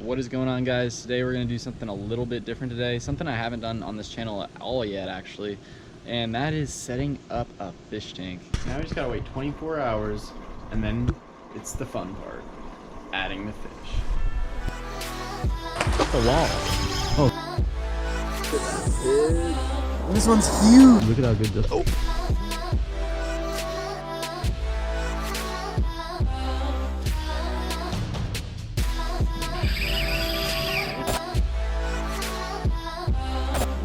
What is going on, guys? Today we're going to do something a little bit different today, something I haven't done on this channel at all yet actually, and that is setting up a fish tank. Now we just gotta wait 24 hours and then it's the fun part, adding the fish. The wall. Oh, this one's huge. Look at how good this. Oh.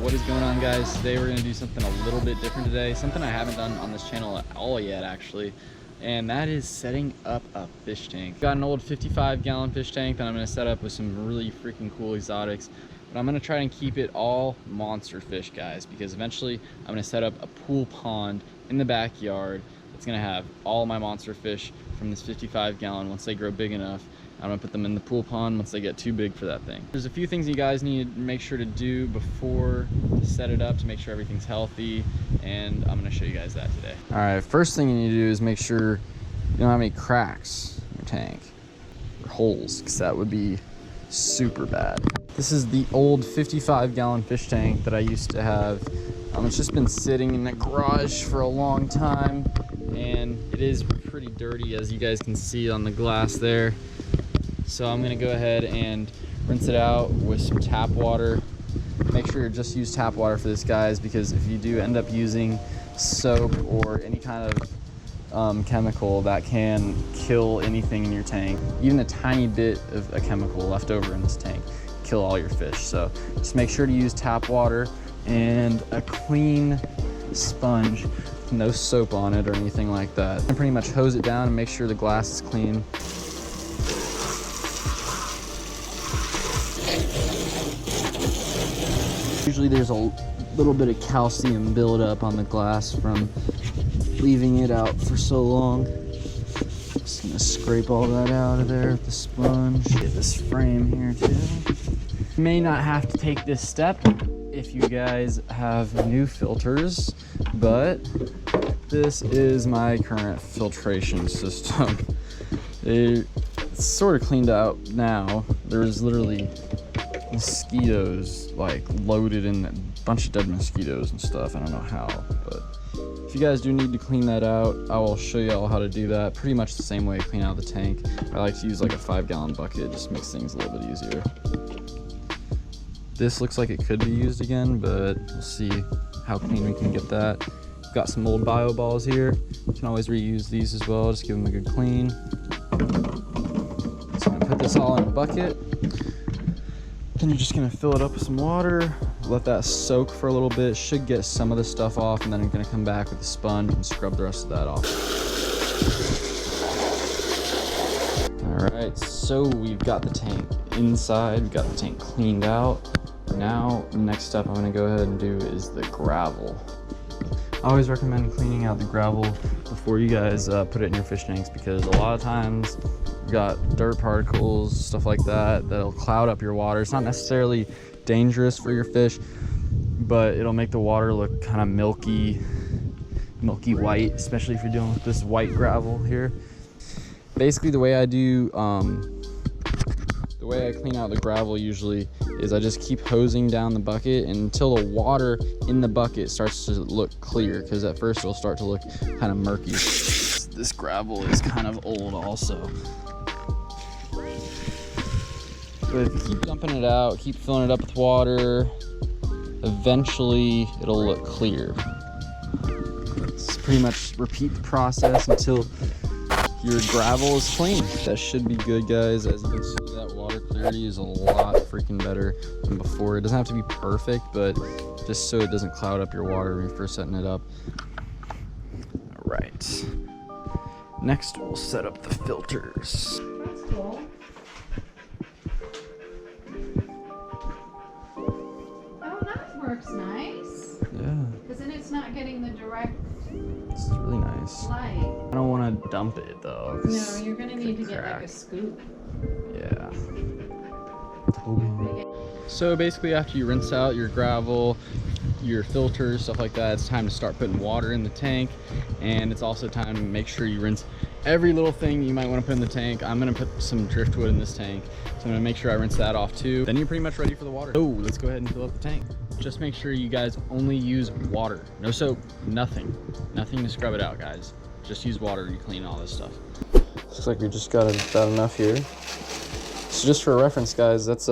What is going on, guys? Today we're going to do something a little bit different today, something I haven't done on this channel at all yet actually, and that is setting up a fish tank. Got an old 55-gallon fish tank that I'm going to set up with some really freaking cool exotics, but I'm going to try and keep it all monster fish, guys, because eventually I'm going to set up a pool pond in the backyard that's going to have all my monster fish from this 55-gallon. Once they grow big enough, I'm gonna put them in the pool pond once they get too big for that thing. There's a few things you guys need to make sure to do before to set it up to make sure everything's healthy, and I'm gonna show you guys that today. All right, first thing you need to do is make sure you don't have any cracks in your tank or holes, because that would be super bad. This is the old 55-gallon fish tank that I used to have. It's just been sitting in the garage for a long time, and it is pretty dirty, as you guys can see on the glass there. So I'm gonna go ahead and rinse it out with some tap water. Make sure you just use tap water for this, guys, because if you do end up using soap or any kind of chemical, that can kill anything in your tank. Even a tiny bit of a chemical left over in this tank kill all your fish. So just make sure to use tap water and a clean sponge, no soap on it or anything like that. And pretty much hose it down and make sure the glass is clean. Usually there's a little bit of calcium buildup on the glass from leaving it out for so long. Just gonna scrape all that out of there with the sponge. Get this frame here too. You may not have to take this step if you guys have new filters, but this is my current filtration system. It's sort of cleaned out now. There's literally mosquitoes like loaded in a bunch of dead mosquitoes and stuff. I don't know how, but if you guys do need to clean that out, I will show you all how to do that. Pretty much the same way I clean out the tank. I like to use like a 5-gallon bucket. It just makes things a little bit easier. This looks like it could be used again, but we'll see how clean we can get that. We've got some old Bioballs here. You can always reuse these as well. Just give them a good clean. So I'm gonna put this all in a bucket. Then you're just gonna fill it up with some water, let that soak for a little bit, should get some of the stuff off, and then I'm gonna come back with a sponge and scrub the rest of that off. All right, so we've got the tank inside, we've got the tank cleaned out. Now, the next step I'm gonna go ahead and do is the gravel. I always recommend cleaning out the gravel before you guys put it in your fish tanks, because a lot of times you've got dirt particles, stuff like that, that'll cloud up your water. It's not necessarily dangerous for your fish, but it'll make the water look kind of milky white, especially if you're dealing with this white gravel here. Basically, the way I do, the way I clean out the gravel usually is I just keep hosing down the bucket until the water in the bucket starts to look clear, because at first it'll start to look kind of murky. This gravel is kind of old also. But if you keep dumping it out, keep filling it up with water, eventually it'll look clear. It's pretty much repeat the process until your gravel is clean. That should be good, guys. As you can see, that water clarity is a lot freaking better than before. It doesn't have to be perfect, but just so it doesn't cloud up your water when you're first setting it up. All right. Next, we'll set up the filters. That's cool. Oh, that works nice. Yeah. Because then it's not getting the direct It's really nice. light. I don't want to dump it though. No, you're going to need to get like a scoop. Yeah. Totally. So basically, after you rinse out your gravel, your filters, stuff like that, it's time to start putting water in the tank, and it's also time to make sure you rinse every little thing you might want to put in the tank. I'm gonna put some driftwood in this tank, so I'm gonna make sure I rinse that off too. Then you're pretty much ready for the water. Oh, let's go ahead and fill up the tank. Just make sure you guys only use water. No soap, nothing to scrub it out, guys. Just use water to clean all this stuff. Looks like we just got about enough here. So just for reference, guys, that's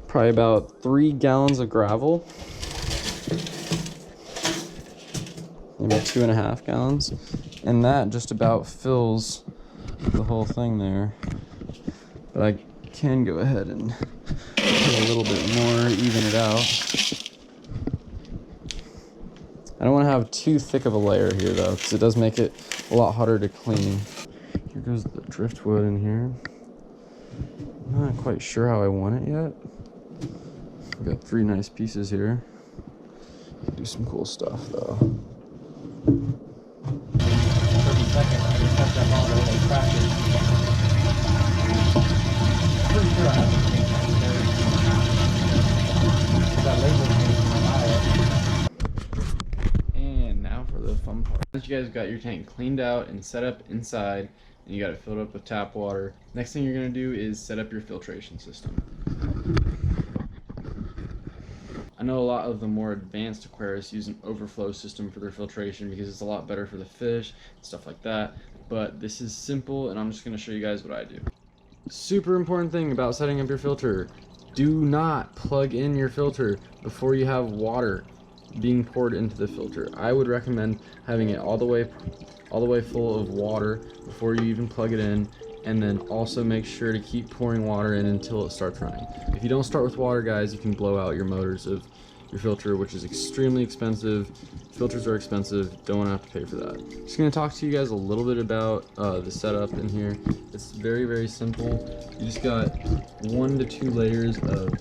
probably about 3 gallons of gravel. Maybe 2.5 gallons. And that just about fills the whole thing there. But I can go ahead and put a little bit more, even it out. I don't want to have too thick of a layer here though, because it does make it a lot harder to clean. Here goes the driftwood in here. I'm not quite sure how I want it yet. I've got 3 nice pieces here. Do some cool stuff though. 30 seconds, I just touched that ball with a cracker. Pretty sure I have the tank right there. That label changed when I buy it. And now for the fun part. Once you guys got your tank cleaned out and set up inside, and you got it filled up with tap water, next thing you're gonna do is set up your filtration system. I know a lot of the more advanced aquariums use an overflow system for their filtration because it's a lot better for the fish, stuff like that. But this is simple, and I'm just gonna show you guys what I do. Super important thing about setting up your filter: do not plug in your filter before you have water being poured into the filter. I would recommend having it all the way full of water before you even plug it in, and then also make sure to keep pouring water in until it starts running. If you don't start with water, guys, you can blow out your motors of your filter, which is extremely expensive. Filters are expensive, don't want to have to pay for that. Just going to talk to you guys a little bit about the setup in here. It's very, very simple. You just got 1 to 2 layers of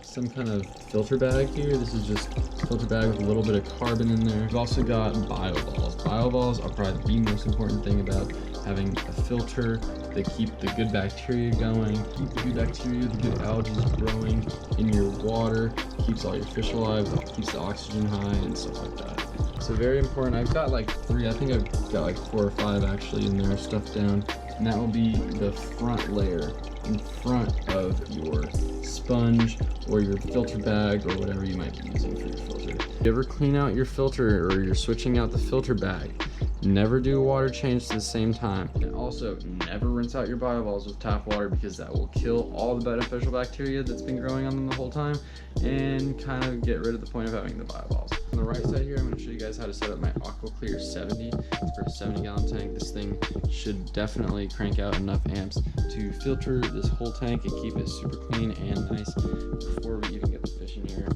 some kind of filter bag here. This is just a filter bag with a little bit of carbon in there. We've also got Bioballs. Bioballs are probably the most important thing about having a filter. They keep the good bacteria going, keep the good bacteria, the good algae growing in your water, keeps all your fish alive, keeps the oxygen high and stuff like that. So very important. I've got like 3, I think I've got like 4 or 5 actually in there stuffed down, and that will be the front layer in front of your sponge or your filter bag or whatever you might be using for your filter. If you ever clean out your filter or you're switching out the filter bag, never do a water change to the same time. And also, never rinse out your Bioballs with tap water, because that will kill all the beneficial bacteria that's been growing on them the whole time and kind of get rid of the point of having the Bioballs. On the right side here, I'm going to show you guys how to set up my AquaClear 70. It's for a 70-gallon tank. This thing should definitely crank out enough amps to filter this whole tank and keep it super clean and nice before we even get the fish in here.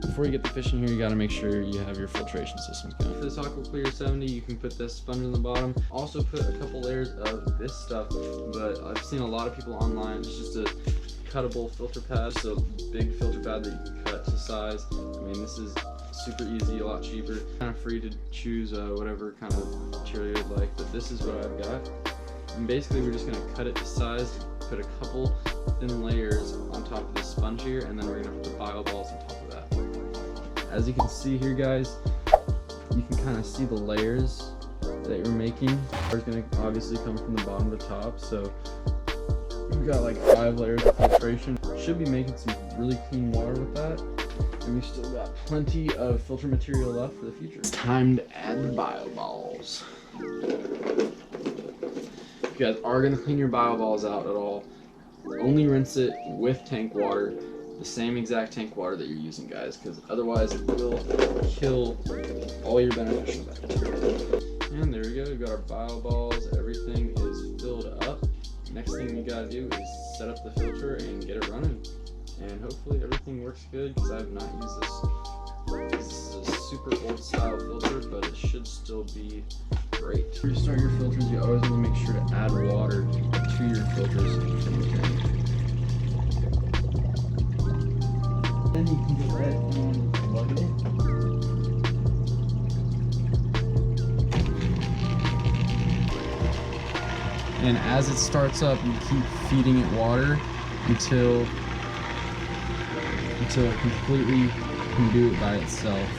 Before you get the fish in here, you got to make sure you have your filtration systems going. For this AquaClear 70, you can put this sponge on the bottom. Also put a couple layers of this stuff, but I've seen a lot of people online. It's just a cuttable filter pad, so big filter pad that you can cut to size. I mean, this is super easy, a lot cheaper. Kind of free to choose whatever kind of material you'd like, but this is what I've got. And basically, we're just going to cut it to size, put a couple thin layers on top of this sponge here, and then we're going to put the Bioballs on top of that. As you can see here, guys, you can kind of see the layers that you're making. It's going to obviously come from the bottom to the top, so we've got like 5 layers of filtration. Should be making some really clean water with that, and we've still got plenty of filter material left for the future. It's time to add the Bioballs. If you guys are going to clean your Bioballs out at all, only rinse it with tank water, the same exact tank water that you're using, guys, because otherwise it will kill all your beneficial bacteria. And there we go, we've got our Bioballs. Everything is filled up. Next thing you gotta do is set up the filter and get it running. And hopefully everything works good, because I have not used this. This is a super old style filter, but it should still be great. To restart your filters, you always want to make sure to add water to your filters from the tank. Then you can go ahead and plug it in. And as it starts up, you keep feeding it water until it completely can do it by itself.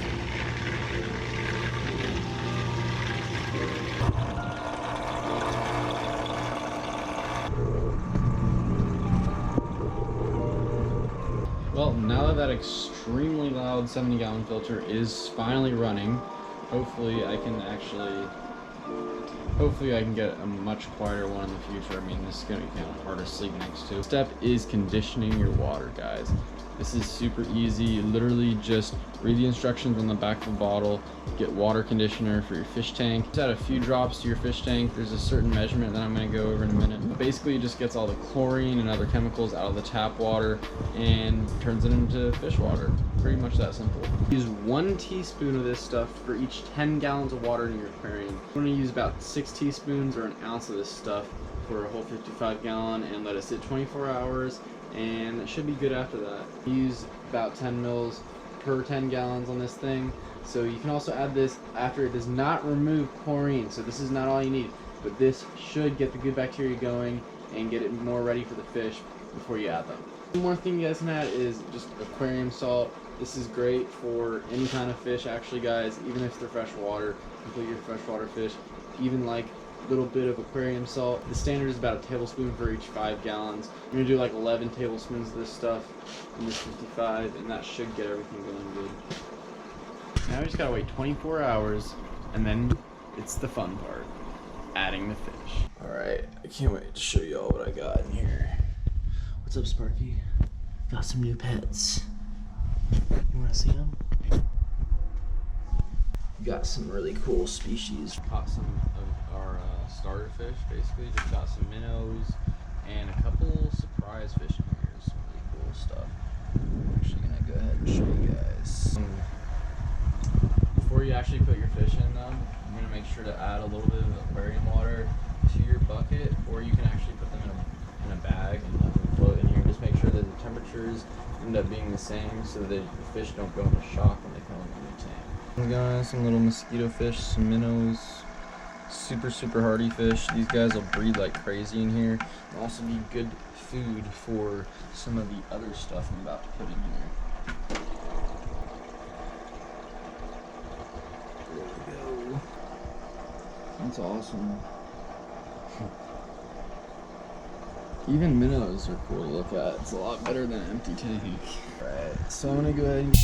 Well, now that that extremely loud 70-gallon filter is finally running, hopefully I can get a much quieter one in the future. I mean, this is gonna be kind of hard to sleep next to. Step is conditioning your water, guys. This is super easy. You literally just read the instructions on the back of the bottle, get water conditioner for your fish tank. Just add a few drops to your fish tank. There's a certain measurement that I'm gonna go over in a minute. But basically, it just gets all the chlorine and other chemicals out of the tap water and turns it into fish water. Pretty much that simple. Use 1 teaspoon of this stuff for each 10 gallons of water in your aquarium. I'm gonna use about 6 teaspoons or an ounce of this stuff for a whole 55-gallon and let it sit 24 hours. And it should be good after that. Use about 10 mils per 10 gallons on this thing. So you can also add this after it does not remove chlorine. So this is not all you need, but this should get the good bacteria going and get it more ready for the fish before you add them. One more thing you guys can add is just aquarium salt. This is great for any kind of fish actually, guys, even if they're freshwater. Complete your freshwater fish, even like little bit of aquarium salt. The standard is about a tablespoon for each 5 gallons. You're gonna do like 11 tablespoons of this stuff in this 55, and that should get everything going good. Now we just gotta wait 24 hours, and then it's the fun part, adding the fish. All right, I can't wait to show you all what I got in here. What's up, Sparky? Got some new pets. You wanna see them? Got some really cool species. Caught some of our starter fish, basically. Just got some minnows and a couple surprise fish in here. Some really cool stuff. I'm actually gonna go ahead and show you guys. Before you actually put your fish in them, you're gonna make sure to add a little bit of aquarium water to your bucket, or you can actually put them in a bag and let them float in here. Just make sure that the temperatures end up being the same so that the fish don't go into shock when they come into the tank. I'm going some little mosquito fish, some minnows, super hardy fish. These guys will breed like crazy in here. They'll also be good food for some of the other stuff I'm about to put in here. There we go. That's awesome. Even minnows are cool to look at. It's a lot better than an empty tank. Alright, so I'm gonna go ahead and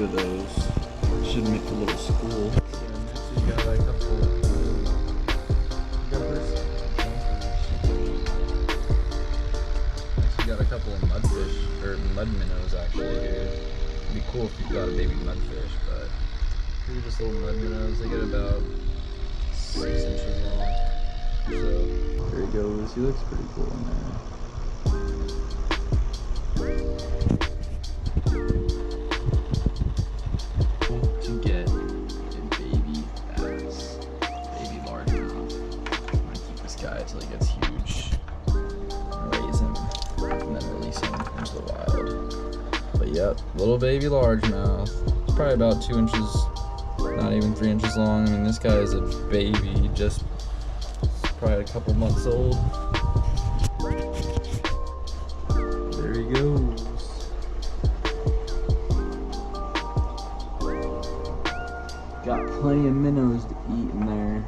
of those. Should make a little school. Next we got a couple guppers. Next we got a couple of mudfish, or mud minnows actually here. It'd be cool if you got a baby mudfish, but these are just little mud minnows. They get about 6 inches long. So there he goes. He looks pretty cool in there. To get a baby bass, baby largemouth. I'm gonna keep this guy until he gets huge, raise him, and then release him into the wild. But yep, little baby largemouth, probably about 2 inches, not even 3 inches long. I mean, this guy is a baby, he just probably a couple months old. There he goes. Got plenty of minnows to eat in there.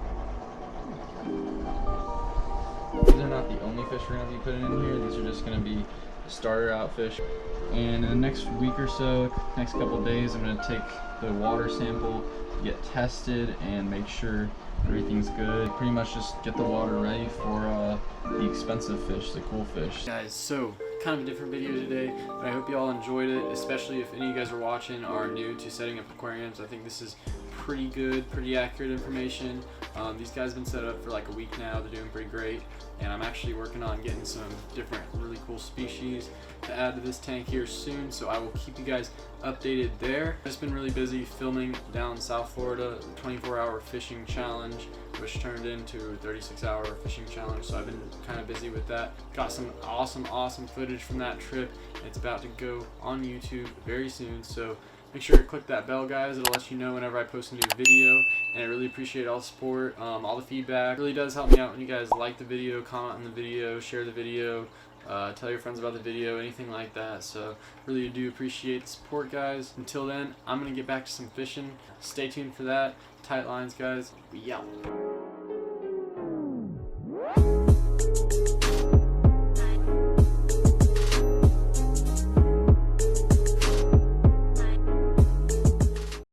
These are not the only fish we're going to be putting in here. These are just going to be starter out fish. And in the next week or so, next couple of days, I'm going to take the water sample, get tested, and make sure everything's good. Pretty much just get the water ready for the expensive fish, the cool fish. Guys, so kind of a different video today, but I hope you all enjoyed it, especially if any of you guys are watching are new to setting up aquariums. I think this is pretty good, pretty accurate information. These guys have been set up for like a week now. They're doing pretty great, and I'm actually working on getting some different really cool species to add to this tank here soon, so I will keep you guys updated there. I've just been really busy filming down South Florida, 24-hour fishing challenge, which turned into a 36-hour fishing challenge, so I've been kind of busy with that. Got some awesome footage from that trip. It's about to go on YouTube very soon, so make sure to click that bell, guys. It'll let you know whenever I post a new video, and I really appreciate all the support, all the feedback. It really does help me out when you guys like the video, comment on the video, share the video, tell your friends about the video, anything like that. So really do appreciate the support, guys. Until then, I'm gonna get back to some fishing. Stay tuned for that. Tight lines, guys. We out.